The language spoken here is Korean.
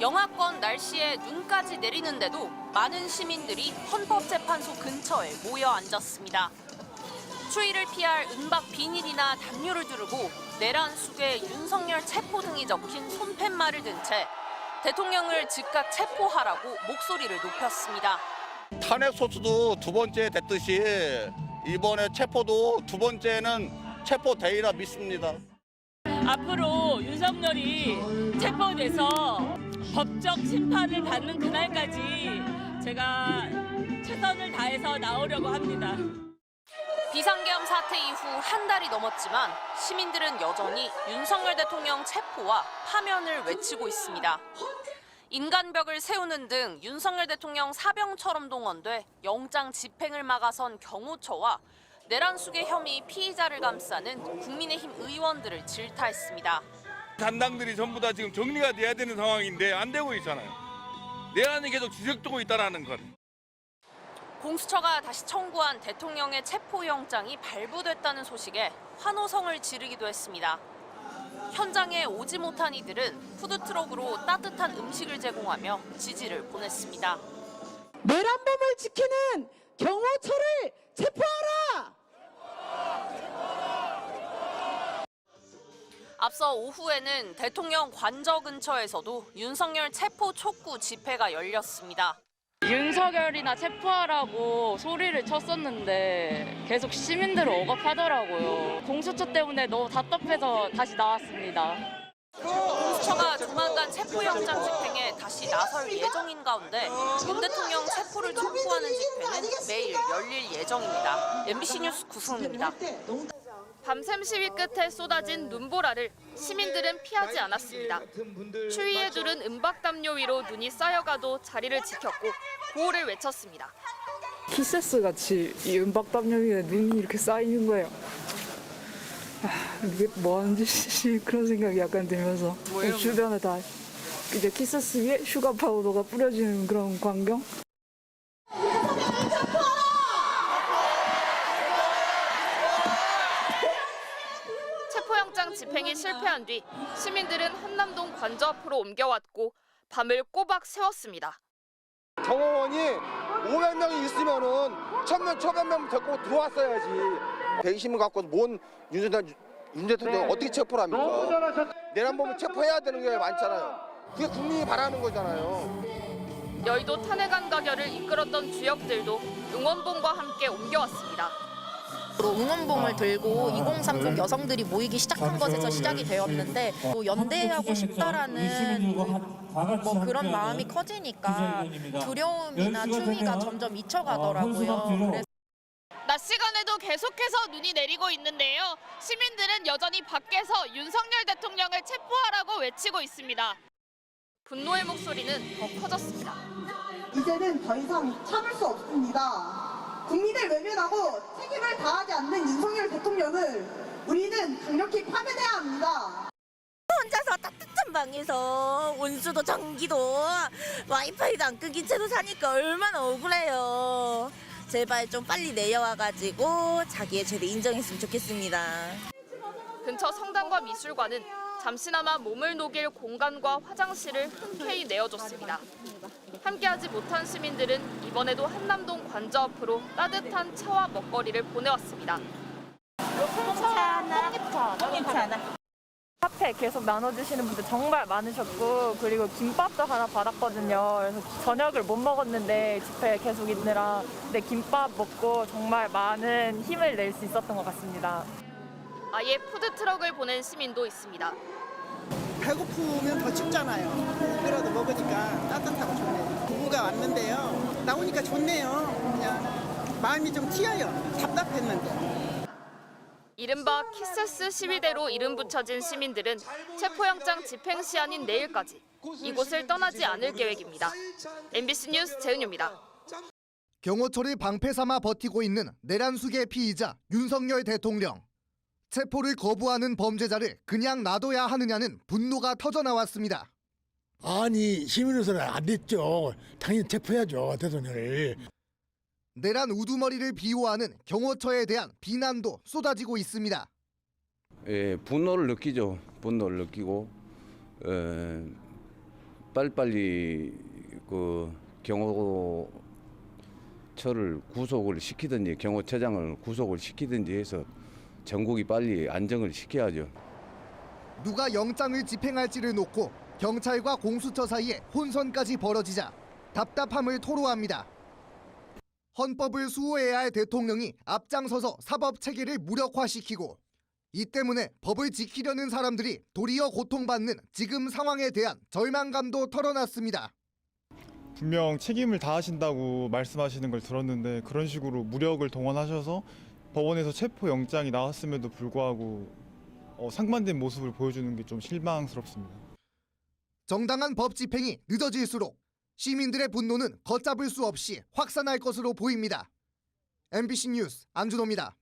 영하권 날씨에 눈까지 내리는데도 많은 시민들이 헌법재판소 근처에 모여 앉았습니다. 추위를 피할 은박 비닐이나 담요를 두르고 내란 숙의 윤석열 체포 등이 적힌 손팻말을 든 채 대통령을 즉각 체포하라고 목소리를 높였습니다. 탄핵 소추도 두 번째 됐듯이 이번에 체포도 두 번째는 체포되리라 믿습니다. 앞으로 윤석열이 체포돼서 법적 심판을 받는 그날까지 제가 최선을 다해서 나오려고 합니다. 비상계엄 사태 이후 한 달이 넘었지만 시민들은 여전히 윤석열 대통령 체포와 파면을 외치고 있습니다. 인간벽을 세우는 등 윤석열 대통령 사병처럼 동원돼 영장 집행을 막아선 경호처와 내란 숙의 혐의 피의자를 감싸는 국민의힘 의원들을 질타했습니다. 단당들이 전부 다 지금 정리가 돼야 되는 상황인데 안 되고 있잖아요. 내란이 계속 지속되고 있다는 건. 공수처가 다시 청구한 대통령의 체포영장이 발부됐다는 소식에 환호성을 지르기도 했습니다. 현장에 오지 못한 이들은 푸드트럭으로 따뜻한 음식을 제공하며 지지를 보냈습니다. 내란범을 지키는 경호처를 체포하라! 앞서 오후에는 대통령 관저 근처에서도 윤석열 체포 촉구 집회가 열렸습니다. 윤석열이나 체포하라고 소리를 쳤었는데 계속 시민들을 억압하더라고요. 공수처 때문에 너무 답답해서 다시 나왔습니다. 공수처가 조만간 체포영장 집행에 다시 나설 예정인 가운데 윤 대통령 체포를 촉구하는 집회는 매일 열릴 예정입니다. MBC 뉴스 구승우입니다. 밤샘 시위 끝에 쏟아진 눈보라를 시민들은 피하지 않았습니다. 추위에 두른 은박담요 위로 눈이 쌓여가도 자리를 지켰고 구호를 외쳤습니다. 키세스 같이 이 은박담요 위에 눈이 이렇게 쌓이는 거예요. 이게 뭐 하는 짓이 그런 생각이 약간 들면서 주변에 다 이제 키세스 위에 슈가 파우더가 뿌려지는 그런 광경? 체포영장 집행이 실패한 뒤 시민들은 한남동 관저 앞으로 옮겨왔고 밤을 꼬박 세웠습니다. 경호원이 500명이 있으면은 1000명, 1000명 데리고 들어왔어야지. 배심을 갖고 뭔 윤 대통령 어떻게 체포를 합니까? 내란범을 체포해야 되는 게 많잖아요. 그게 국민이 바라는 거잖아요. 여의도 탄핵안 가결을 이끌었던 주역들도 응원봉과 함께 옮겨왔습니다. 응원봉을 들고 2030 여성들이 모이기 시작한 것에서 시작이 되었는데 또 연대하고 싶다라는 그런 마음이 커지니까 두려움이나 추위가 점점 잊혀가더라고요. 낮 시간에도 계속해서 눈이 내리고 있는데요. 시민들은 여전히 밖에서 윤석열 대통령을 체포하라고 외치고 있습니다. 분노의 목소리는 더 커졌습니다. 이제는 더 이상 참을 수 없습니다. 국민을 외면하고 책임을 다하지 않는 윤석열 대통령을 우리는 강력히 파면해야 합니다. 혼자서 따뜻한 방에서 온수도 전기도 와이파이도 안 끊긴 채로 사니까 얼마나 억울해요. 제발 좀 빨리 내려와가지고 자기의 죄를 인정했으면 좋겠습니다. 근처 성당과 미술관은 잠시나마 몸을 녹일 공간과 화장실을 흔쾌히 내어줬습니다. 함께하지 못한 시민들은 이번에도 한남동 관저 앞으로 따뜻한 차와 먹거리를 보내왔습니다. 괜찮아. 카페 계속 나눠주시는 분들 정말 많으셨고 그리고 김밥도 하나 받았거든요. 그래서 저녁을 못 먹었는데 집회 계속 있느라 근데 김밥 먹고 정말 많은 힘을 낼 수 있었던 것 같습니다. 아예 푸드트럭을 보낸 시민도 있습니다. 배고프면 더 춥잖아요. 고기라도 먹으니까 따뜻하고 좋네요. 부부가 왔는데요. 나오니까 좋네요. 그냥 마음이 좀 트여요. 답답했는데. 이른바 키세스 시위대로 이름 붙여진 시민들은 체포영장 집행 시한인 내일까지 이곳을 떠나지 않을 계획입니다. MBC 뉴스 재은유입니다. 경호처를 방패 삼아 버티고 있는 내란 숙의 피의자 윤석열 대통령. 체포를 거부하는 범죄자를 그냥 놔둬야 하느냐는 분노가 터져나왔습니다. 아니 시민으로서는 안 됐죠. 당연히 체포해야죠 대통령을. 내란 우두머리를 비호하는 경호처에 대한 비난도 쏟아지고 있습니다. 분노를 느끼죠. 분노를 느끼고 빨리빨리 그 경호처를 구속을 시키든지 경호처장을 구속을 시키든지 해서 전국이 빨리 안정을 시켜야죠. 누가 영장을 집행할지를 놓고 경찰과 공수처 사이에 혼선까지 벌어지자 답답함을 토로합니다. 헌법을 수호해야 할 대통령이 앞장서서 사법 체계를 무력화시키고 이 때문에 법을 지키려는 사람들이 도리어 고통받는 지금 상황에 대한 절망감도 털어놨습니다. 분명 책임을 다하신다고 말씀하시는 걸 들었는데 그런 식으로 무력을 동원하셔서 법원에서 체포영장이 나왔음에도 불구하고 상반된 모습을 보여주는 게 좀 실망스럽습니다. 정당한 법 집행이 늦어질수록 시민들의 분노는 걷잡을 수 없이 확산할 것으로 보입니다. MBC 뉴스 안준호입니다.